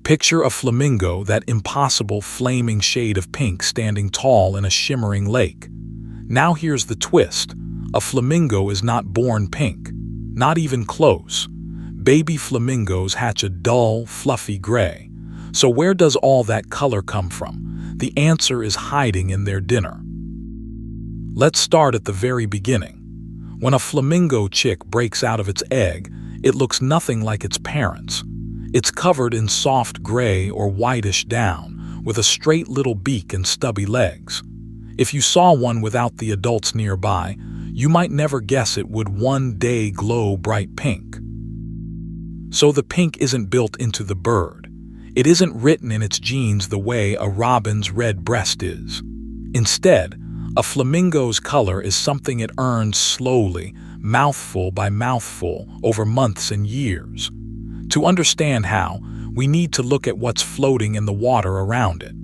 Picture a flamingo, that impossible flaming shade of pink standing tall in a shimmering lake. Now here's the twist. A flamingo is not born pink. Not even close. Baby flamingos hatch a dull, fluffy gray. So where does all that color come from? The answer is hiding in their dinner. Let's start at the very beginning. When a flamingo chick breaks out of its egg, it looks nothing like its parents. It's covered in soft gray or whitish down, with a straight little beak and stubby legs. If you saw one without the adults nearby, you might never guess it would one day glow bright pink. So the pink isn't built into the bird. It isn't written in its genes the way a robin's red breast is. Instead, a flamingo's color is something it earns slowly, mouthful by mouthful, over months and years. To understand how, we need to look at what's floating in the water around it.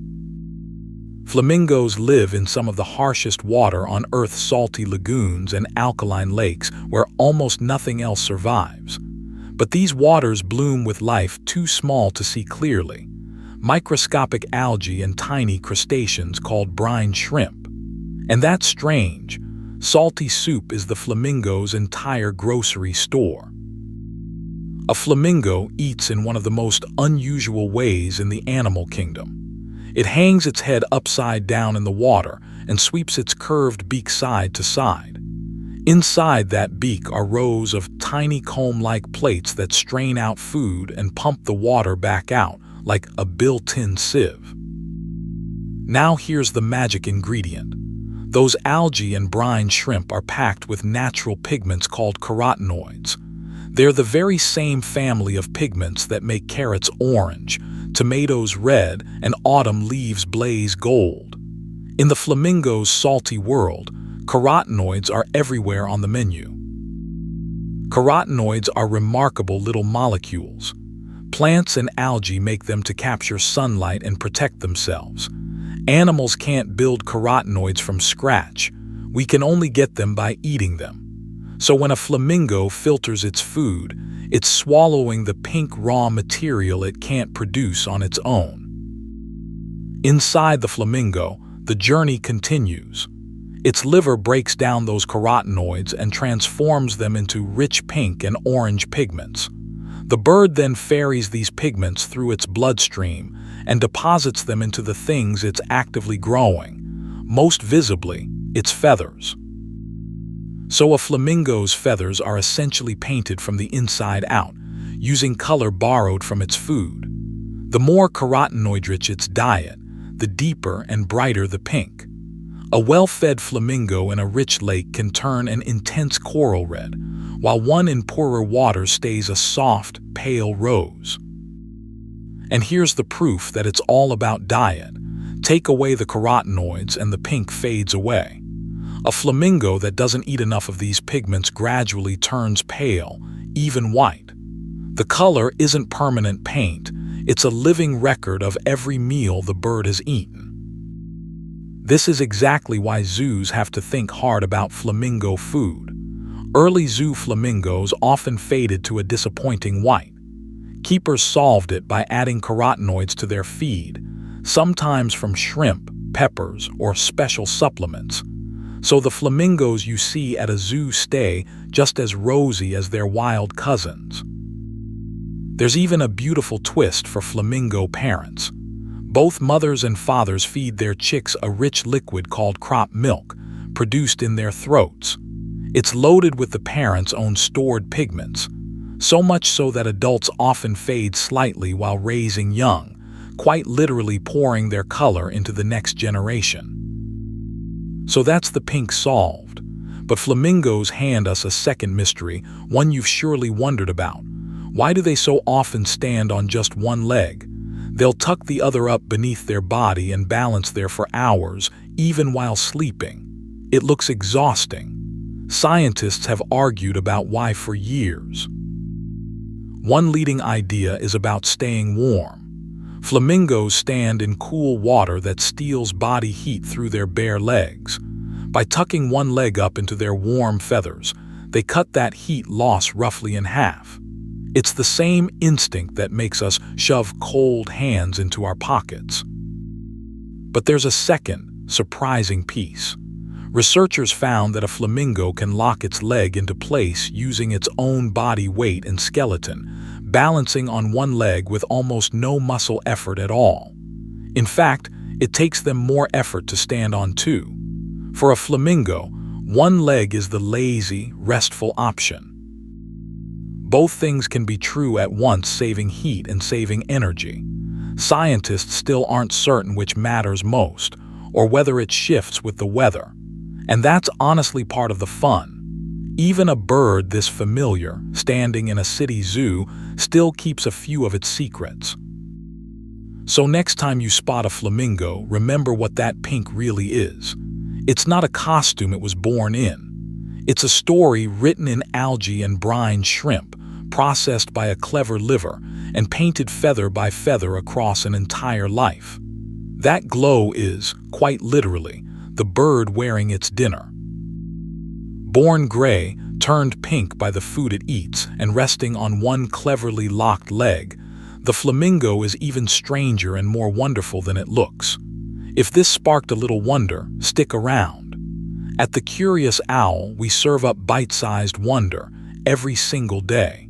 Flamingos live in some of the harshest water on Earth's salty lagoons and alkaline lakes where almost nothing else survives. But these waters bloom with life too small to see clearly. Microscopic algae and tiny crustaceans called brine shrimp. And that's strange. Salty soup is the flamingo's entire grocery store. A flamingo eats in one of the most unusual ways in the animal kingdom. It hangs its head upside down in the water and sweeps its curved beak side to side. Inside that beak are rows of tiny comb-like plates that strain out food and pump the water back out like a built-in sieve. Now here's the magic ingredient. Those algae and brine shrimp are packed with natural pigments called carotenoids. They're the very same family of pigments that make carrots orange, tomatoes red, and autumn leaves blaze gold. In the flamingo's salty world, carotenoids are everywhere on the menu. Carotenoids are remarkable little molecules. Plants and algae make them to capture sunlight and protect themselves. Animals can't build carotenoids from scratch. We can only get them by eating them. So when a flamingo filters its food, it's swallowing the pink raw material it can't produce on its own. Inside the flamingo, the journey continues. Its liver breaks down those carotenoids and transforms them into rich pink and orange pigments. The bird then ferries these pigments through its bloodstream and deposits them into the things it's actively growing, most visibly, its feathers. So a flamingo's feathers are essentially painted from the inside out, using color borrowed from its food. The more carotenoid-rich its diet, the deeper and brighter the pink. A well-fed flamingo in a rich lake can turn an intense coral red, while one in poorer water stays a soft, pale rose. And here's the proof that it's all about diet. Take away the carotenoids and the pink fades away. A flamingo that doesn't eat enough of these pigments gradually turns pale, even white. The color isn't permanent paint, it's a living record of every meal the bird has eaten. This is exactly why zoos have to think hard about flamingo food. Early zoo flamingos often faded to a disappointing white. Keepers solved it by adding carotenoids to their feed, sometimes from shrimp, peppers, or special supplements. So the flamingos you see at a zoo stay just as rosy as their wild cousins. There's even a beautiful twist for flamingo parents. Both mothers and fathers feed their chicks a rich liquid called crop milk, produced in their throats. It's loaded with the parents' own stored pigments, so much so that adults often fade slightly while raising young, quite literally pouring their color into the next generation. So that's the pink solved. But flamingos hand us a second mystery, one you've surely wondered about. Why do they so often stand on just one leg? They'll tuck the other up beneath their body and balance there for hours, even while sleeping. It looks exhausting. Scientists have argued about why for years. One leading idea is about staying warm. Flamingos stand in cool water that steals body heat through their bare legs. By tucking one leg up into their warm feathers, they cut that heat loss roughly in half. It's the same instinct that makes us shove cold hands into our pockets. But there's a second, surprising piece. Researchers found that a flamingo can lock its leg into place using its own body weight and skeleton, balancing on one leg with almost no muscle effort at all. In fact, it takes them more effort to stand on two. For a flamingo, one leg is the lazy, restful option. Both things can be true at once, saving heat and saving energy. Scientists still aren't certain which matters most, or whether it shifts with the weather. And that's honestly part of the fun. Even a bird this familiar, standing in a city zoo, still keeps a few of its secrets. So next time you spot a flamingo, remember what that pink really is. It's not a costume it was born in. It's a story written in algae and brine shrimp, processed by a clever liver, and painted feather by feather across an entire life. That glow is, quite literally, the bird wearing its dinner. Born gray, turned pink by the food it eats, and resting on one cleverly locked leg, the flamingo is even stranger and more wonderful than it looks. If this sparked a little wonder, stick around. At The Curious Owl, we serve up bite-sized wonder every single day.